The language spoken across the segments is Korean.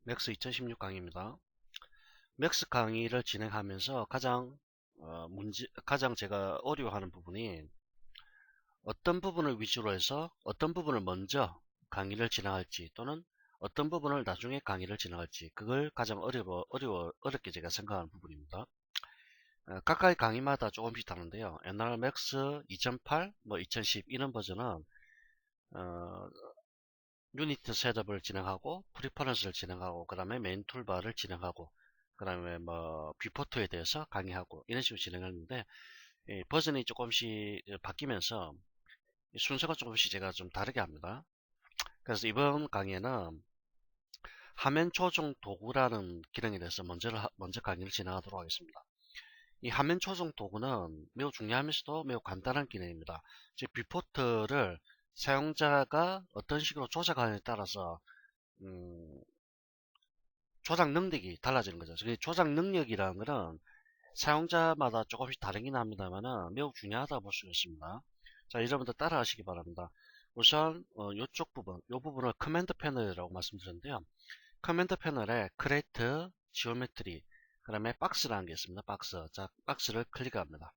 맥스 2016 강의입니다. 맥스 강의를 진행하면서 가장 제가 어려워하는 부분이 어떤 부분을 위주로 해서 어떤 부분을 먼저 강의를 진행할지 또는 어떤 부분을 나중에 강의를 진행할지 그걸 가장 어렵게 제가 생각하는 부분입니다. 각각의 강의마다 조금씩 다른데요. 옛날 맥스 2008, 2010 이런 버전은 어, 유니트 셋업을 진행하고 프리퍼런스를 진행하고 그 다음에 메인 툴바를 진행하고 그 다음에 뷰포트에 대해서 강의하고 이런 식으로 진행했는데 버전이 조금씩 바뀌면서 순서가 조금씩 제가 좀 다르게 합니다. 그래서 이번 강의에는 화면 조정 도구라는 기능에 대해서 먼저 강의를 진행하도록 하겠습니다. 이 화면 조정 도구는 매우 중요하면서도 매우 간단한 기능입니다. 즉 뷰포트를 사용자가 어떤 식으로 조작하느냐에 따라서 음, 조작 능력이 달라지는 거죠. 조작 능력이라는 것은 사용자마다 조금씩 다르긴 합니다만 매우 중요하다고 볼 수 있습니다. 자, 여러분들 따라 하시기 바랍니다. 우선 이쪽 부분, 이 부분을 커맨드 패널이라고 말씀드렸는데요. 커맨드 패널에 크레이트, 지오메트리, 그 다음에 박스라는 게 있습니다. 박스. 자, 박스를 클릭합니다.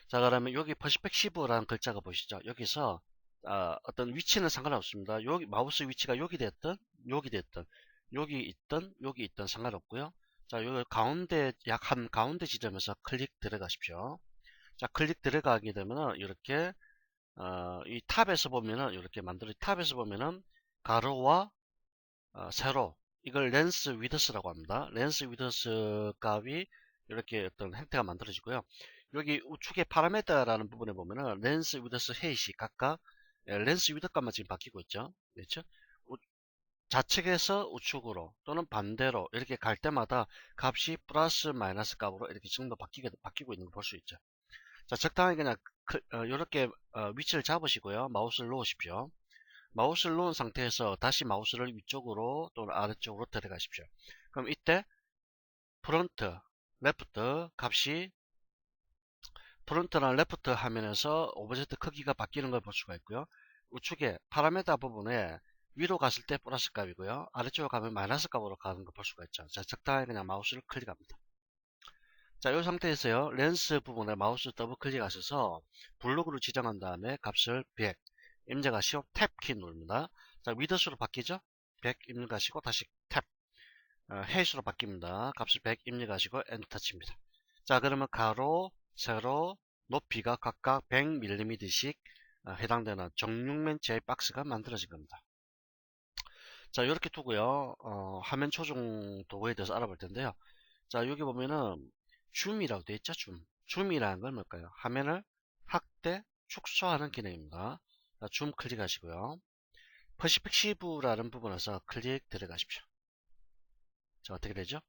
자, 그러면 여기 퍼스펙시브라는 글자가 보시죠. 여기서 어떤 위치는 상관없습니다. 여기 마우스 위치가 여기 있든 상관없고요. 자, 여기 가운데 약 한 가운데 지점에서 클릭 들어가십시오. 자, 클릭 들어가게 되면은 이렇게 이 탑에서 보면은 이렇게 만들어 탑에서 보면은 가로와 세로 이걸 렌스 위드스라고 합니다. 렌스 위드스 값이 이렇게 어떤 형태가 만들어지고요. 여기 우측에 파라메터라는 부분에 보면은 렌스 위드스 헤이시 각각 렌스 위드 값만 지금 바뀌고 있죠. 그렇죠? 좌측에서 우측으로 또는 반대로 이렇게 갈 때마다 값이 플러스 마이너스 값으로 이렇게 전부 바뀌고 있는 걸 볼 수 있죠. 자, 적당히 그냥 이렇게 위치를 잡으시고요. 마우스를 놓으십시오. 마우스를 놓은 상태에서 다시 마우스를 위쪽으로 또는 아래쪽으로 데려가십시오. 그럼 이때 프론트, 레프트 값이 프론트나 레프트 화면에서 오브젝트 크기가 바뀌는 걸 볼 수가 있고요. 우측에 파라메터 부분에 위로 갔을 때 플러스 값이고요. 아래쪽으로 가면 마이너스 값으로 가는 걸 볼 수가 있죠. 자, 적당히 그냥 마우스를 클릭합니다. 자, 이 상태에서요. 렌스 부분에 마우스 더블 클릭하셔서 블록으로 지정한 다음에 값을 100 입력하시고 탭 키 누릅니다. 자, 위드스로 바뀌죠? 100 입력하시고 다시 탭 헤이스로 바뀝니다. 값을 100 입력하시고 엔터 칩니다. 자, 그러면 가로, 세로, 높이가 각각 100mm씩 해당되는 정육면체의 박스가 만들어진 겁니다. 자, 이렇게 두고요. 화면 조정 도구에 대해서 알아볼 텐데요. 자, 여기 보면은 줌이라고 되어 있죠. 줌이라는 건 뭘까요? 화면을 확대, 축소하는 기능입니다. 자, 줌 클릭하시고요. 퍼스펙시브라는 부분에서 클릭 들어가십시오. 자, 어떻게 되죠?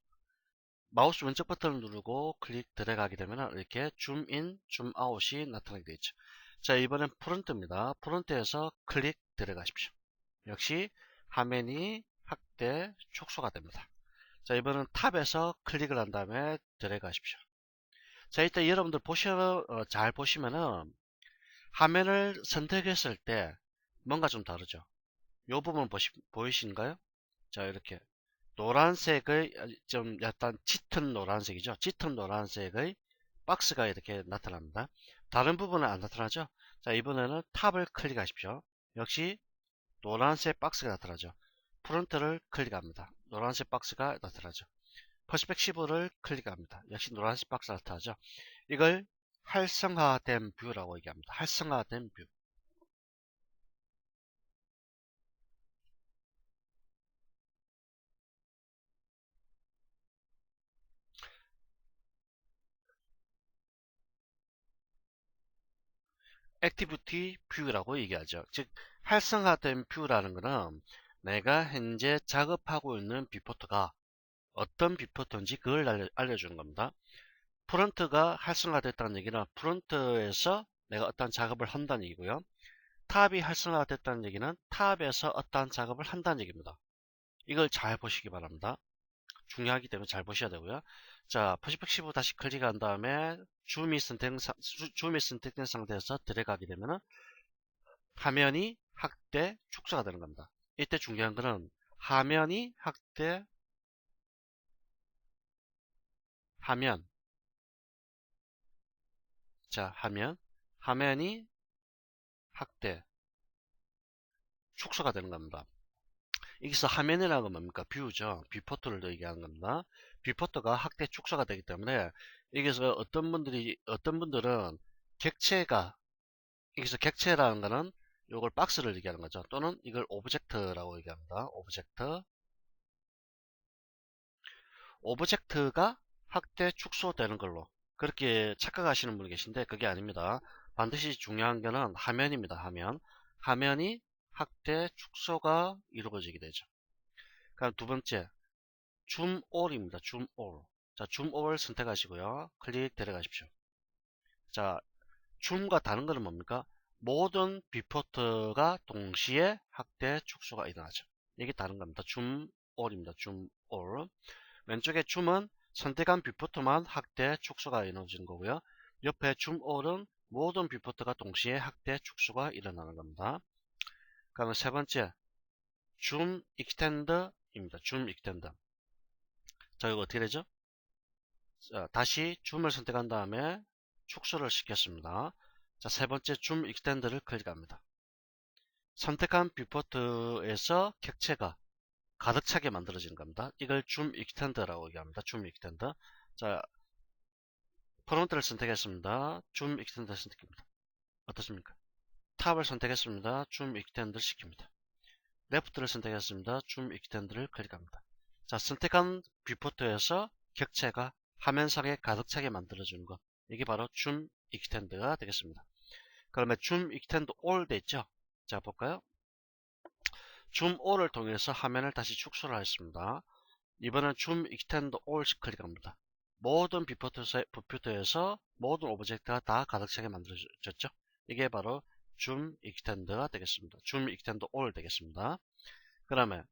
마우스 왼쪽 버튼을 누르고 클릭 들어가게 되면 이렇게 줌인, 줌아웃이 나타나게 되죠. 자, 이번엔 프론트입니다. 프론트에서 클릭 들어가십시오. 역시 화면이 확대, 축소가 됩니다. 자, 이번엔 탑에서 클릭을 한 다음에 들어가십시오. 자, 이때 여러분들 잘 보시면은 화면을 선택했을 때 뭔가 좀 다르죠. 이 부분 보이시는가요? 자, 이렇게 노란색의 좀 약간 짙은 노란색이죠. 짙은 노란색의 박스가 이렇게 나타납니다. 다른 부분은 안 나타나죠. 자, 이번에는 탑을 클릭하십시오. 역시 노란색 박스가 나타나죠. 프론트를 클릭합니다. 노란색 박스가 나타나죠. 퍼스펙시브를 클릭합니다. 역시 노란색 박스가 나타나죠. 이걸 활성화된 뷰라고 얘기합니다. 활성화된 뷰. 액티비티 뷰라고 얘기하죠. 즉 활성화된 뷰라는 것은 내가 현재 작업하고 있는 뷰포트가 어떤 뷰포트인지 그걸 알려주는 겁니다. 프론트가 활성화됐다는 얘기는 프론트에서 내가 어떤 작업을 한다는 얘기고요. 탑이 활성화됐다는 얘기는 탑에서 어떤 작업을 한다는 얘기입니다. 이걸 잘 보시기 바랍니다. 중요하기 때문에 잘 보셔야 되고요. 자, 퍼스펙시브 다시 클릭한 다음에 줌이 선택된 상태에서 들어가게 되면은 화면이 확대, 축소가 되는 겁니다. 이때 중요한 거는 화면이 확대, 화면. 자, 화면이 확대, 축소가 되는 겁니다. 여기서 화면이라는 건 뭡니까? 뷰죠. 뷰포트를 얘기하는 겁니다. 뷰포트가 확대 축소가 되기 때문에 여기서 어떤 분들은 객체가, 여기서 객체라는 거는 이걸 박스를 얘기하는 거죠. 또는 이걸 오브젝트라고 얘기합니다. 오브젝트가 확대 축소되는 걸로 그렇게 착각하시는 분이 계신데 그게 아닙니다. 반드시 중요한 거는 화면입니다. 화면이 확대 축소가 이루어지게 되죠. 그럼 두 번째, 줌올입니다. 줌올. 자, 줌올 선택하시고요. 클릭 데려가십시오. 자, 줌과 다른 거는 뭡니까? 모든 뷰포트가 동시에 확대 축소가 일어나죠. 이게 다른 겁니다. 줌올입니다. 줌올. 왼쪽에 줌은 선택한 뷰포트만 확대 축소가 이루어지는 거고요. 옆에 줌올은 모든 뷰포트가 동시에 확대 축소가 일어나는 겁니다. 그러면 세 번째, 줌 익스텐더입니다. 줌 익스텐더. 자, 이거 어떻게 되죠? 자, 다시 줌을 선택한 다음에 축소를 시켰습니다. 자, 세 번째 줌 익스텐더를 클릭합니다. 선택한 뷰포트에서 객체가 가득 차게 만들어지는 겁니다. 이걸 줌 익스텐더라고 얘기합니다. 줌 익스텐더. 자, 프론트를 선택했습니다. 줌 익스텐더 선택입니다. 어떻습니까? 탑을 선택했습니다. 줌 익스텐더를 시킵니다. 레프트를 선택했습니다. 줌 익스텐더를 클릭합니다. 자, 선택한 뷰포트에서 객체가 화면상에 가득 차게 만들어주는 것. 이게 바로 줌 익스텐더가 되겠습니다. 그러면 줌 익스텐더 올 됐죠? 자, 볼까요? 줌 올을 통해서 화면을 다시 축소를 하겠습니다. 이번엔 줌 익스텐더 올 클릭합니다. 모든 뷰포트에서 모든 오브젝트가 다 가득 차게 만들어졌죠? 이게 바로 줌 익스텐더가 되겠습니다. 줌 익스텐더 올 되겠습니다. 그러면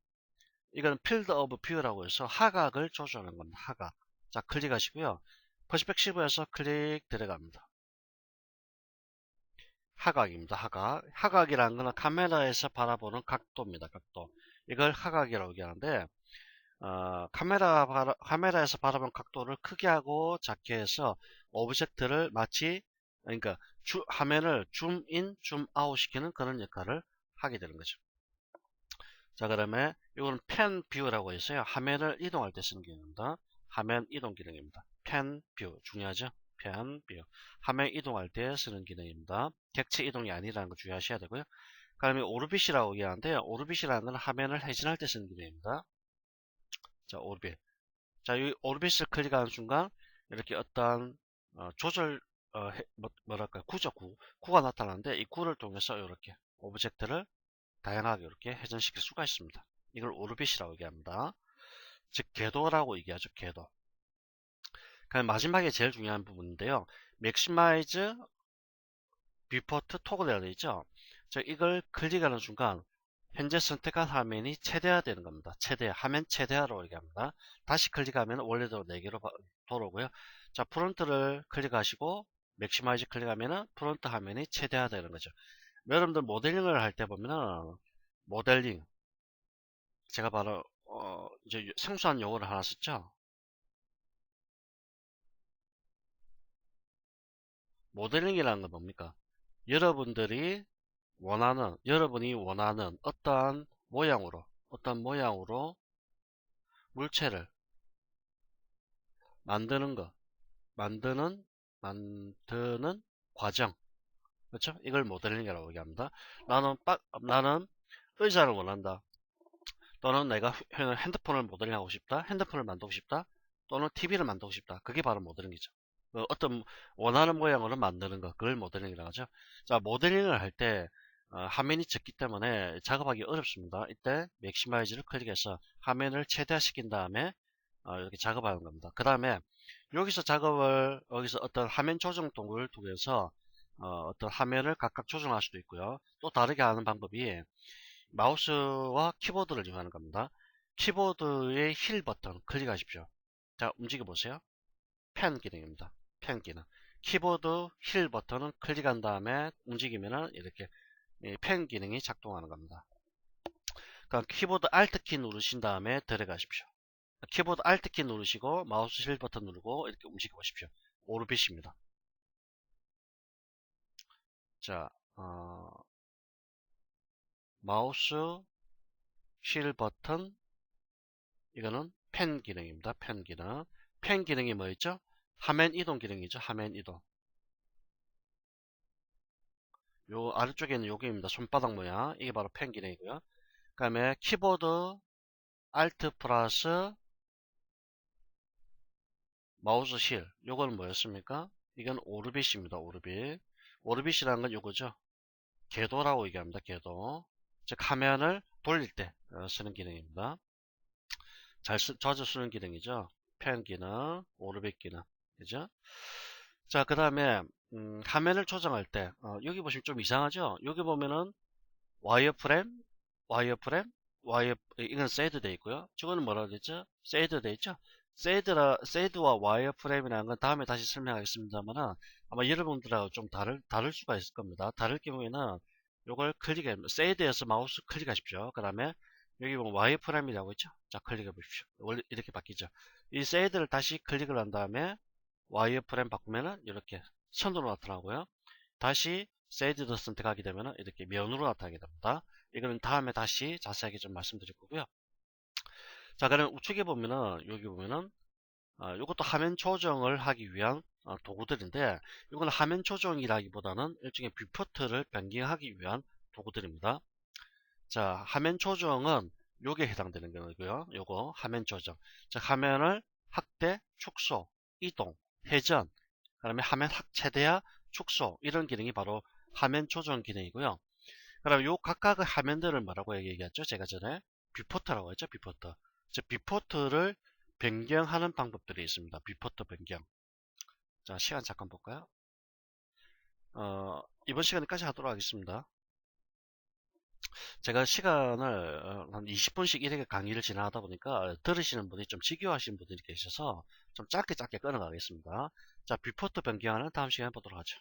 이건 필드 오브 뷰라고 해서 하각을 조절하는 겁니다. 하각. 자, 클릭하시고요. 퍼스펙티브에서 클릭 들어갑니다. 하각입니다. 하각이라는 것은 카메라에서 바라보는 각도입니다. 각도. 이걸 하각이라고 얘기하는데 카메라에서 바라본 각도를 크게 하고 작게 해서 오브젝트를 마치 그러니까 화면을 줌인, 줌아웃 시키는 그런 역할을 하게 되는 거죠. 자, 그러면 이거는 펜 뷰라고 해서요. 화면을 이동할 때 쓰는 기능입니다. 화면 이동 기능입니다. 펜 뷰 중요하죠? 펜 뷰. 화면 이동할 때 쓰는 기능입니다. 객체 이동이 아니라는 거 주의하셔야 되고요. 그다음에 오르빗이라고 얘기하는데요. 오르빗이라는 건 화면을 회전할 때 쓰는 기능입니다. 자, 오르빗. 자, 이 오르빗을 클릭하는 순간 이렇게 어떤 조절 뭐랄까 구가 나타나는데 이 구를 통해서 이렇게 오브젝트를 다양하게 이렇게 회전시킬 수가 있습니다. 이걸 오르빗이라고 얘기합니다. 즉 궤도라고 얘기하죠. 궤도. 그럼 마지막에 제일 중요한 부분인데요. 맥시마이즈 뷰포트 토글이라고 되어 있죠. 자, 이걸 클릭하는 순간 현재 선택한 화면이 최대화되는 겁니다. 화면 최대화로 얘기합니다. 다시 클릭하면 원래대로 4개로 돌아오고요. 자, 프론트를 클릭하시고 맥시마이즈 클릭하면 프론트 화면이 최대화되는 거죠. 여러분들 모델링을 할 때 보면은 모델링 제가 바로 이제 생소한 용어를 하나 썼죠. 모델링이라는 건 뭡니까? 여러분이 원하는 어떤 모양으로 물체를 만드는 것, 만드는 과정. 그렇죠? 이걸 모델링이라고 얘기합니다. 나는 의자를 원한다. 또는 내가 핸드폰을 모델링하고 싶다. 핸드폰을 만들고 싶다. 또는 TV를 만들고 싶다. 그게 바로 모델링이죠. 어떤 원하는 모양으로 만드는 것, 그걸 모델링이라고 하죠. 자, 모델링을 할 때 화면이 적기 때문에 작업하기 어렵습니다. 이때 맥시마이즈를 클릭해서 화면을 최대화시킨 다음에 이렇게 작업하는 겁니다. 그 다음에 여기서 어떤 화면 조정 도구를 통해서 어떤 화면을 각각 조정할 수도 있고요. 또 다르게 하는 방법이 마우스와 키보드를 이용하는 겁니다. 키보드의 힐 버튼 클릭하십시오. 자, 움직여 보세요. 펜 기능입니다. 펜 기능. 키보드 힐 버튼은 클릭한 다음에 움직이면은 이렇게 펜 기능이 작동하는 겁니다. 그러니까 키보드 Alt키 누르신 다음에 들어가십시오. 키보드 Alt키 누르시고 마우스 실 버튼 누르고 이렇게 움직여 보십시오. 오르빗입니다. 자, 마우스 실 버튼, 이거는 펜 기능입니다. 펜 기능. 펜 기능이 뭐였죠? 화면 이동 기능이죠. 화면 이동. 요 아래쪽에 있는 요게입니다. 손바닥 모양. 이게 바로 펜 기능이고요. 그 다음에 키보드 Alt 플러스 마우스 실. 요거는 뭐였습니까? 이건 오르빗입니다. 오르빗. 오르빗이라는 건 요거죠. 궤도라고 얘기합니다. 궤도. 즉 화면을 돌릴 때 쓰는 기능입니다. 자주 쓰는 기능이죠. 펜 기능, 오르빗 기능. 그죠? 자, 그 다음에 화면을 조정할 때 여기 보시면 좀 이상하죠? 여기 보면은 와이어프레임, 와이어프레임, 이건 세이드 돼 있고요. 저거는 뭐라고 되죠? 세이드 돼 있죠? 세이드와 와이어프레임이라는 건 다음에 다시 설명하겠습니다만은 아마 여러분들하고 좀 다를 수가 있을 겁니다. 다를 경우에는 요걸 세이드에서 마우스 클릭하십시오. 그 다음에 여기 보면 와이어프레임이라고 있죠? 자, 클릭해 보십시오. 원래 이렇게 바뀌죠. 이 세이드를 다시 클릭을 한 다음에 와이어프레임 바꾸면은 이렇게 선으로 나타나고요. 다시 세이드를 선택하게 되면 이렇게 면으로 나타나게 됩니다. 이거는 다음에 다시 자세하게 좀 말씀드릴 거고요. 자, 그럼 우측에 보면은 여기 보면은 이것도 화면 조정을 하기 위한 도구들인데 이거는 화면 조정이라기보다는 일종의 뷰포트를 변경하기 위한 도구들입니다. 자, 화면 조정은 요게 해당되는 거고요. 요거 화면 조정. 자, 화면을 확대, 축소, 이동, 회전, 그다음에 화면 최대화, 축소 이런 기능이 바로 화면 조정 기능이고요. 그럼 요 각각의 화면들을 뭐라고 얘기했죠? 제가 전에 뷰포트라고 했죠. 뷰포트. 즉 뷰포트를 변경하는 방법들이 있습니다. 뷰포트 변경. 자, 시간 잠깐 볼까요? 이번 시간까지 하도록 하겠습니다. 제가 시간을 한 20분씩 이렇게 강의를 진행하다 보니까 들으시는 분이 좀 지겨워하시는 분들이 계셔서 좀 짧게 끊어가겠습니다. 자, 뷰포트 변경하는 다음 시간에 보도록 하죠.